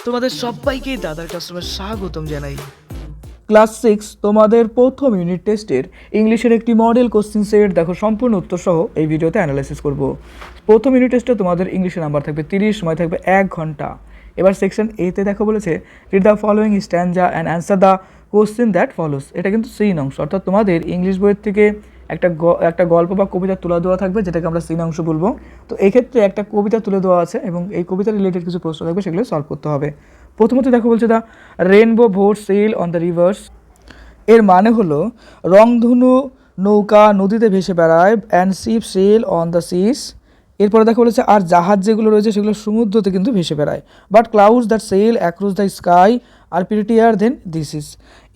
তোমাদের সবাইকে দাদার কাস্টমার স্বাগতম জানাই। ক্লাস 6 তোমাদের প্রথম ইউনিট টেস্টের ইংলিশের একটি মডেল কোশ্চেন সেট দেখো, সম্পূর্ণ উত্তর সহ এই ভিডিওতে অ্যানালাইসিস করব। প্রথম ইউনিট টেস্টে তোমাদের ইংলিশের নাম্বার থাকবে 30, সময় থাকবে 1 ঘন্টা। এবার সেকশন এতে দেখো বলেছে read the following স্ট্যান্জা and answer the question that follows. এটা কিন্তু সিন অংশ, অর্থাৎ তোমাদের ইংলিশ বইয়ের থেকে একটা গল্প বা কবিতা তুলে দেওয়া থাকবে, যেটাকে আমরা সিন অংশ বলবো। তো এই ক্ষেত্রে একটা কবিতা তুলে দেওয়া আছে এবং এই কবিতা রিলেটেড কিছু প্রশ্ন থাকবে, সেগুলো সলভ করতে হবে। প্রথমত দেখো বলছে the rainbow boat sail on the rivers. এর মানে হলো রংধনু নৌকা নদীতে ভেসে বেড়ায়, and ship sail on the seas. এরপরে দেখা বলেছে আর জাহাজ যেগুলো রয়েছে সেগুলো সমুদ্রতে কিন্তু ভেসে বেড়ায়। But clouds that sail across the sky are prettier than this is.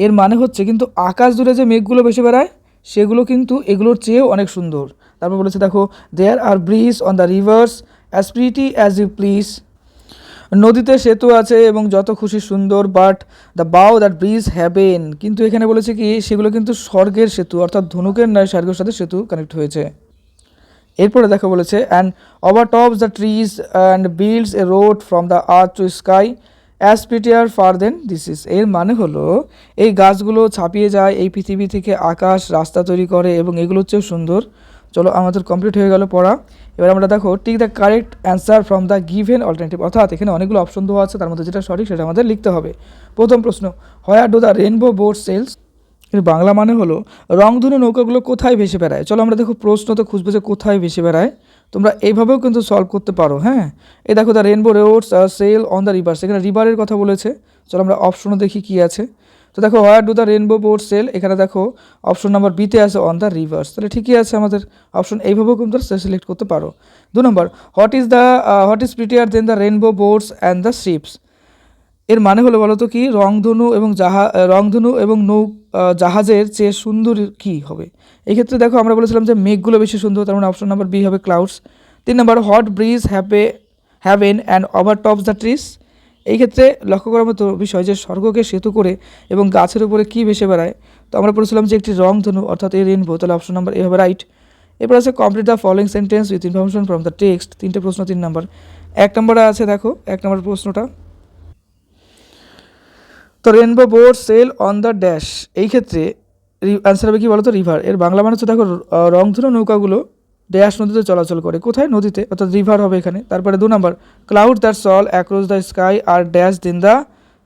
এর মানে হচ্ছে কিন্তু আকাশ জুড়ে যে মেঘগুলো ভেসে বেড়ায় সেগুলো কিন্তু এগুলোর চেয়েও অনেক সুন্দর। তারপর বলেছে দেখো there are bridge on the rivers as pretty as you please. নদীতে সেতু আছে এবং যত খুশি সুন্দর, but the bow that bridge heaven. কিন্তু এখানে বলেছে কি সেগুলো কিন্তু স্বর্গের সেতু, অর্থাৎ ধনুকের নয়, স্বর্গের সাথে সেতু কানেক্ট হয়েছে। এরপরে দেখা বলেছে and over tops the trees and builds a road from the earth to sky as prettier far than this is. এর মানে হলো এই গাছগুলো ছাপিয়ে যায় এই পৃথিবী থেকে আকাশ, রাস্তা তৈরি করে এবং এগুলো হচ্ছেও সুন্দর। চলো আমাদের কমপ্লিট হয়ে গেল পড়া। এবার আমরা দেখো tick the correct answer from the given alternative, অর্থাৎ এখানে অনেকগুলো অপশন দেওয়া আছে, তার মধ্যে যেটা সঠিক সেটা আমাদের লিখতে হবে। প্রথম প্রশ্ন, where do the rainbow boat sails. এর বাংলা মানে হলো রংধনু নৌকাগুলো কোথায় ভেসে বেড়ায়। চলো আমরা দেখো প্রশ্ন তো খুঁজবো যে কোথায় ভেসে বেড়ায়। তোমরা এইভাবেও কিন্তু সলভ করতে পারো। হ্যাঁ, এই দেখো the rainbow roads sail on the river, এখানে রিভারের কথা বলেছে। চলো আমরা অপশনও দেখি কি আছে। তো দেখো where do the rainbow boat sail, এখানে দেখো অপশন নাম্বার বিতে আছে অন দ্য রিভার্স, তাহলে ঠিকই আছে আমাদের অপশন। এইভাবেও কিন্তু সিলেক্ট করতে পারো। 2 নম্বর, what is prettier than the rainbow boats and the ships. এর মানে হলো বলতো কি রংধনু এবং জাহাজের চেয়ে সুন্দর কি হবে। এই ক্ষেত্রে দেখো আমরা বলেছিলাম যে মেঘগুলো বেশি সুন্দর, তার মানে অপশন নাম্বার বি হবে clouds. 3 number, hot bridge heaven and over tops the trees. এই ক্ষেত্রে লক্ষ্য করার মতো বিষয় যে স্বর্গকে সেতু করে এবং গাছের উপরে কী ভেসে বেড়ায়। তো আমরা বলেছিলাম যে একটি রংধনু, অর্থাৎ এই রেনবো, তাহলে অপশন নাম্বার এ হবে রাইট। এরপর আছে complete the following sentence with information from the text. 3টে প্রশ্ন 3 নম্বর। 1 নম্বরে আছে দেখো 1 নম্বর প্রশ্নটা, তো rainbow boat sail on the dash. এই ক্ষেত্রে অ্যান্সার হবে কি বলো তো রিভার। এর বাংলা মানে হচ্ছে দেখো রংধনু নৌকাগুলো ড্যাশ নদীতে চলাচল করে, কোথায় নদীতে, অর্থাৎ রিভার হবে এখানে। তারপরে 2 নম্বর, cloud that sail across the sky are dash than the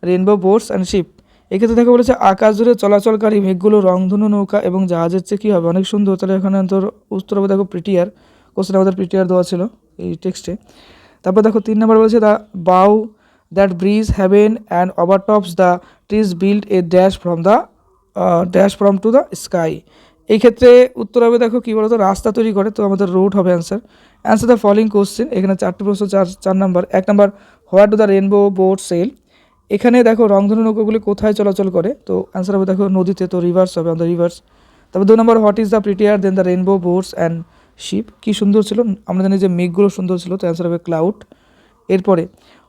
rainbow boats and ship. এক্ষেত্রে দেখো বলেছে আকাশ জুড়ে চলাচলকারী মেঘগুলো রংধনু নৌকা এবং জাহাজের চেয়ে কী হবে, অনেক সুন্দর। তাহলে এখানে তোর উত্তর হবে দেখো প্রিটিয়ার। কোশ্চেন আমাদের প্রিটিয়ার দেওয়া ছিল এই টেক্সটে। তারপর দেখো 3 নম্বর বলেছে the bow that bridge heaven and overtops the trees build a dash from to the sky. এই ক্ষেত্রে উত্তর হবে দেখো কী বলতো রাস্তা তৈরি করে, তো আমাদের রোড হবে অ্যান্সার দ্য ফলোইং কোশ্চেন। এখানে 4টে প্রশ্ন, 4 নম্বর। 1 নম্বর, where do the rainbow boat sail. এখানে দেখো রংধনু নৌকাগুলি কোথায় চলাচল করে, তো অ্যান্সার হবে দেখো নদীতে, তো রিভার্স হবে অন দ্য রিভার্স। তারপর 2 নম্বর, what is the prettier than the rainbow boats and ship. কী সুন্দর ছিল, আমরা জানি যে মেঘগুলো সুন্দর ছিল, তো অ্যান্সার হবে ক্লাউড। এরপরে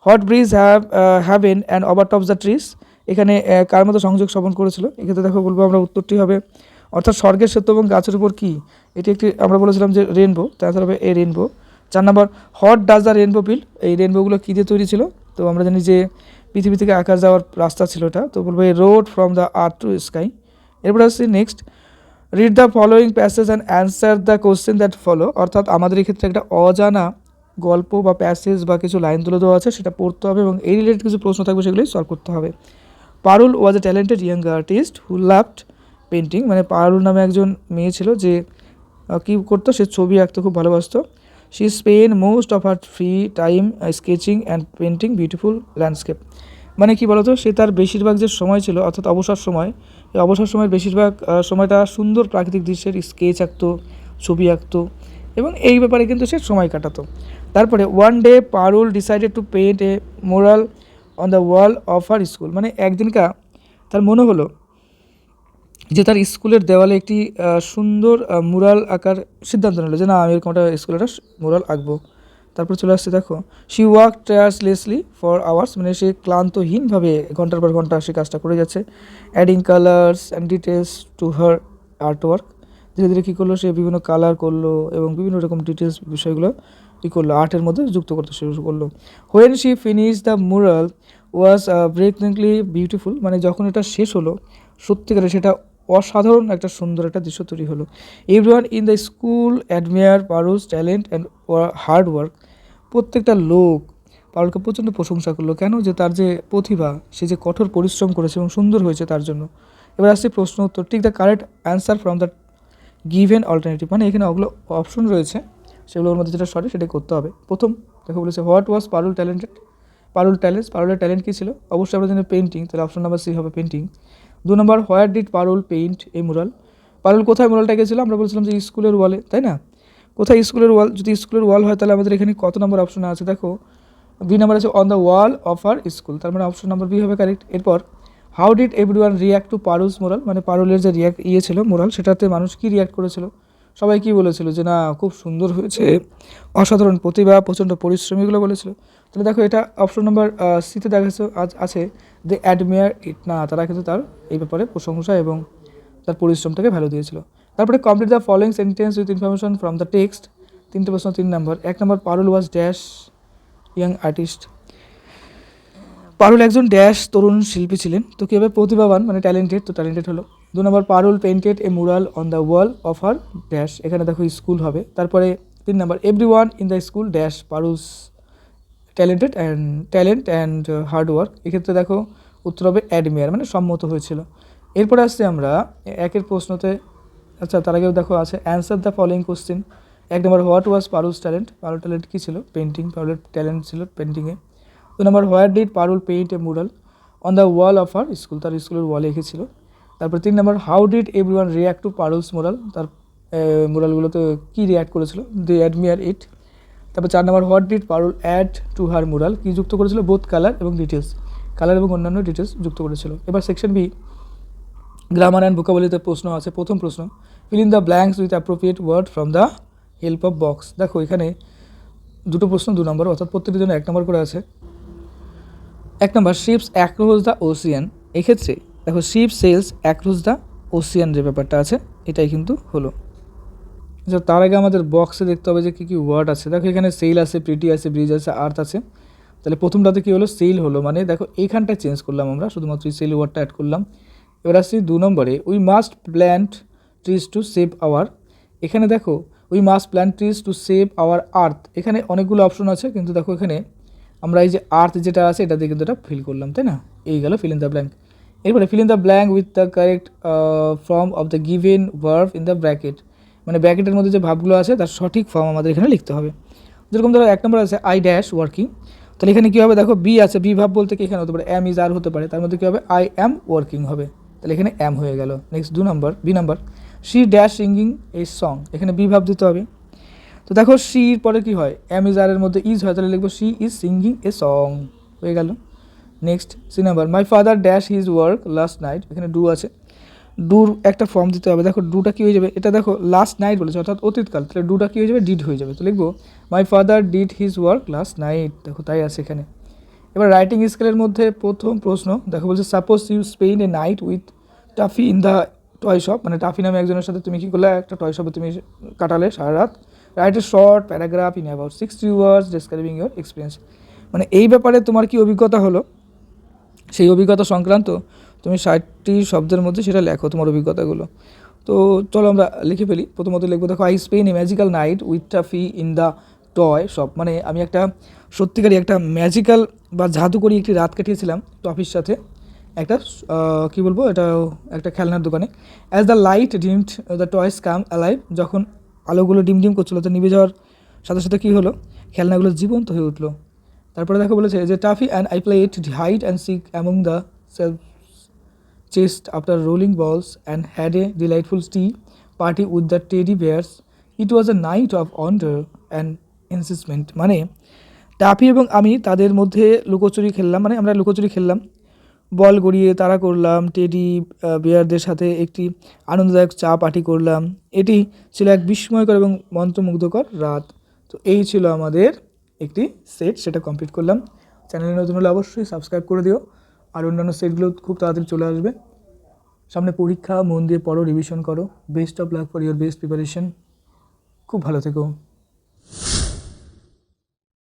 what bridge heaven and overtops the trees, এখানে কার মতো সংযোগ স্থাপন করেছিল। এক্ষেত্রে দেখো বলবো আমরা উত্তরটি হবে অর্থাৎ স্বর্গের সেতু এবং গাছের উপর কি, এটি একটি আমরা বলেছিলাম যে রেনবো, তো অ্যান্সার হবে এ রেনবো। 4 নম্বর, what does the rainbow build. এই রেনবোগুলো কী দিয়ে তৈরি ছিল, তো আমরা জানি যে পৃথিবী থেকে আকাশ যাওয়ার রাস্তা ছিল এটা, তো বলবো এই road from the earth to sky. এরপর আসছি next, read the following passage and answer the question that follow. অর্থাৎ আমাদের এই ক্ষেত্রে একটা অজানা গল্প বা প্যাসেজ বা কিছু লাইন তুলে দেওয়া আছে, সেটা পড়তে হবে এবং এই রিলেটেড কিছু প্রশ্ন থাকবে, সেগুলোই সলভ করতে হবে। Parul was a talented young artist who loved painting. মানে পারুল নামে একজন মেয়ে ছিল যে কী করতো, সে ছবি আঁকতে খুব ভালোবাসতো। She spend most of her free time sketching and painting beautiful landscape. মানে কি বলতো, সে তার বেশিরভাগ যে সময় ছিল, অর্থাৎ অবসর সময়, এই অবসর সময়ের বেশিরভাগ সময়টা সুন্দর প্রাকৃতিক দৃশ্যের স্কেচ আঁকতো, ছবি আঁকতো এবং এই ব্যাপারে কিন্তু সে সময় কাটাতো। তারপরে one day Parul decided to paint a moral on the wall of her school. মানে একদিনকার তার মনে হলো যে তার স্কুলের দেওয়ালে একটি সুন্দর মুরাল আঁকার সিদ্ধান্ত নিল, যে না আমি এরকম একটা স্কুলে একটা মুরাল আঁকবো। তারপর চলে আসছে দেখো, she work tirelessly for hours. মানে সে ক্লান্তহীনভাবে ঘন্টার পর ঘন্টা সে কাজটা করে যাচ্ছে। Adding colours and details to her art work. ধীরে ধীরে কী করলো, সে বিভিন্ন কালার করলো এবং বিভিন্ন রকম ডিটেলস বিষয়গুলো কী করলো আর্টের মধ্যে যুক্ত করতে শুরু করলো। When she finish the mural was breathtakingly beautiful, মানে যখন এটা শেষ হলো সত্যিকারে সেটা অসাধারণ একটা সুন্দর একটা দৃশ্য তৈরি হলো। Everyone in the school admire Parul's talent and hard work. প্রত্যেকটা লোক পারুলকে প্রচণ্ড প্রশংসা করলো, কেন? যে তার যে প্রতিভা, সে যে কঠোর পরিশ্রম করেছে এবং সুন্দর হয়েছে তার জন্য। এবার আসছে প্রশ্ন উত্তর। ঠিক the correct answer from the given alternative, মানে এখানে ওগুলো অপশন রয়েছে, সেগুলোর মধ্যে যেটা সঠিক সেটাই করতে হবে। প্রথম দেখো বলেছে হোয়াট ওয়াজ পারুল ট্যালেন্টেড, পারুলের ট্যালেন্ট কী ছিল? অবশ্যই আমরা জানি পেন্টিং, তাহলে অপশন নাম্বার সি হবে পেন্টিং। 2 নম্বর where did Parul paint a mural, পারুল কোথায় মুরালটা এঁকেছিল? আমরা বলছিলাম যে স্কুলের ওয়ালে, তাই না? কোথায় স্কুলের ওয়াল? যদি স্কুলের ওয়াল হয় তাহলে আমাদের এখানে কত নম্বর অপশন আছে দেখো, বি নাম্বার আছে on the wall of our school, তার মানে অপশন নাম্বার বি হবে কারেক্ট। এরপর how did everyone react to Parul's mural, মানে পারুলের যে ছিল মোরাল, সেটাতে মানুষ কি রিয়াক্ট করেছিল? সবাই কি বলেছিল? যে না খুব সুন্দর হয়েছে, অসাধারণ প্রতিভা, প্রচণ্ড পরিশ্রম, এগুলো বলেছিল। তাহলে দেখো এটা অপশন নাম্বার সিতে দেখা আছে দে অ্যাডমিয়ার ইট, না তারা কিন্তু তার এই ব্যাপারে প্রশংসা এবং তার পরিশ্রমটাকে ভ্যালু দিয়েছিল। তারপরে complete the following sentence with information from the text. 3টে প্রশ্ন, 3 নম্বর। 1 নম্বর পারুল ওয়াজ ড্যাশ ইয়াং আর্টিস্ট, পারুল একজন ড্যাশ তরুণ শিল্পী ছিলেন। তো কীভাবে? প্রতিভাবান, মানে ট্যালেন্টেড, তো ট্যালেন্টেড হলো। 2 নম্বর Parul painted a mural on the wall of her dash, এখানে দেখো স্কুল হবে। তারপরে 3 নম্বর everyone in the school dash Parul's talent and hard work, এক্ষেত্রে দেখো উত্তর হবে অ্যাডমিয়ার, মানে সম্মত হয়েছিল। এরপরে আসছে আমরা একের প্রশ্নতে, আচ্ছা তার আগেও দেখো আছে অ্যান্সার দ্য ফলোয়িং কোশ্চেন। 1 নম্বর what was Parul's talent, Parul talent কী ছিল? পেন্টিং, পারুলের ট্যালেন্ট ছিল পেন্টিংয়ে। 2 নম্বর where did Parul paint a mural on the wall of our school, তার স্কুলের ওয়ালে এঁকেছিল। তারপর 3 নম্বর how did everyone react to Parul's mural, তার মুরালগুলোতে কী রিয়াক্ট করেছিল? They admire it. তারপর 4 নম্বর what did Parul add to her mural, কী যুক্ত করেছিল? বোথ কালার এবং ডিটেলস, কালার এবং অন্যান্য ডিটেলস যুক্ত করেছিল। এবার সেকশন বি গ্রামার অ্যান্ড ভোকাবুলারিতে প্রশ্ন আছে। প্রথম প্রশ্ন, fill in the blanks with appropriate word from the help of box. দেখো এখানে দুটো প্রশ্ন 2 নম্বর, অর্থাৎ প্রত্যেকটির জন্য 1 নম্বর করে আছে। 1 নম্বর শিপস অ্যাক্রস দ্য ওশিয়ান, এক্ষেত্রে দেখো ship sails across the ocean যে ব্যাপারটা আছে এটাই কিন্তু হলো। আচ্ছা তার আগে আমাদের বক্সে দেখতে হবে যে কী কী ওয়ার্ড আছে। দেখো এখানে সেল আছে, প্রিটি আছে, ব্রিজ আছে, আর্থ আছে। তাহলে প্রথমটাতে কী হলো? সেল হলো, মানে দেখো এইখানটায় চেঞ্জ করলাম আমরা, শুধুমাত্র সেল ওয়ার্ডটা অ্যাড করলাম। এবার আসছি 2 নম্বরে, we must plant trees to save our, এখানে দেখো we must plant trees to save our earth, এখানে অনেকগুলো অপশন আছে, কিন্তু দেখো এখানে আমরা এই যে আর্থ যেটা আছে এটা দিয়ে কিন্তু এটা ফিল করলাম, তাই না? এই গেল ফিল ইন দ্য ব্ল্যাঙ্ক। এরপরে feel in the blank with the correct form of the given verb in the bracket, মানে ব্র্যাকেটের মধ্যে যে ভাবগুলো আছে তার সঠিক ফর্ম আমাদের এখানে লিখতে হবে। যেরকম ধরো 1 নম্বর আছে আই ড্যাশ ওয়ার্কিং, তাহলে এখানে কী হবে? দেখো বি আছে, বি ভাব বলতে কি এখানে হতে পারে এম ইজ আর হতে পারে, তার মধ্যে কী হবে? আই অ্যাম ওয়ার্কিং হবে, তাহলে এখানে অ্যাম হয়ে গেল। নেক্সট 2 নম্বর, B number she dash singing a song, এখানে বি ভাব দিতে হবে। তো দেখো শির পরে কি হয়? এম ইজ আর এর মধ্যে ইজ হয়, তাহলে লিখবো she is singing a song, হয়ে গেল। Next C number my father dash his work last night, এখানে ডু আছে, ডুর একটা ফর্ম দিতে হবে। দেখো ডুটা কী হয়ে যাবে? এটা দেখো লাস্ট নাইট বলেছে অর্থাৎ অতীতকাল, তাহলে ডুটা কী হয়ে যাবে? ডিড হয়ে যাবে, তো লিখবো my father did his work last night, দেখো তাই আছে এখানে। এবার রাইটিং স্কেলের মধ্যে প্রথম প্রশ্ন দেখো বলছে suppose you spend a night with Taffy in the toy shop, মানে টাফি নামে একজনের সাথে তুমি কী করলে? একটা টয় শপে তুমি কাটালে সারা রাত। Write a short paragraph in about 60 words describing your experience, মানে এই ব্যাপারে তোমার কি অভিজ্ঞতা হলো সেই অভিজ্ঞতা সংক্রান্ত তুমি 60টি শব্দের মধ্যে সেটা লেখো তোমার অভিজ্ঞতাগুলো। তো চলো আমরা লিখে ফেলি। প্রথমত লিখবো দেখো I Spain A magical night with Taffy in the toy shop, মানে আমি একটা সত্যিকারই একটা ম্যাজিক্যাল বা জাদুকরি একটি রাত কাটিয়েছিলাম টফির সাথে, একটা কী বলবো, এটা একটা খেলনার দোকানে। As the light dimmed the toys come alive, যখন আলোগুলো ডিম ডিম করছিলো তো নিভে যাওয়ার সাথে সাথে কী হলো? খেলনাগুলো জীবন্ত হয়ে উঠলো। তারপরে দেখো বলেছে যে Taffy and I played hide and seek among the shelf chest after rolling balls and had a delightful tea party with the teddy bears, it was a night of wonder and enchantment, মানে Taffy এবং আমি তাদের মধ্যে লুকোচুরি খেললাম, মানে আমরা লুকোচুরি খেললাম, বল গড়িয়ে তাড়া করলাম, টেডি বিয়ারদের সাথে একটি আনন্দদায়ক চা পার্টি করলাম, এটি ছিল এক বিস্ময়কর এবং মন্ত্রমুগ্ধকর রাত। তো এই ছিল আমাদের একটি সেট, সেটা কমপ্লিট করলাম। চ্যানেলে নতুন হলে অবশ্যই সাবস্ক্রাইব করে দিও, আর অন্যান্য সেটগুলো খুব তাড়াতাড়ি চলে আসবে। সামনে পরীক্ষা, মন দিয়ে পড়ো, রিভিশন করো। Best of luck for your best preparation. খুব ভালো থেকো।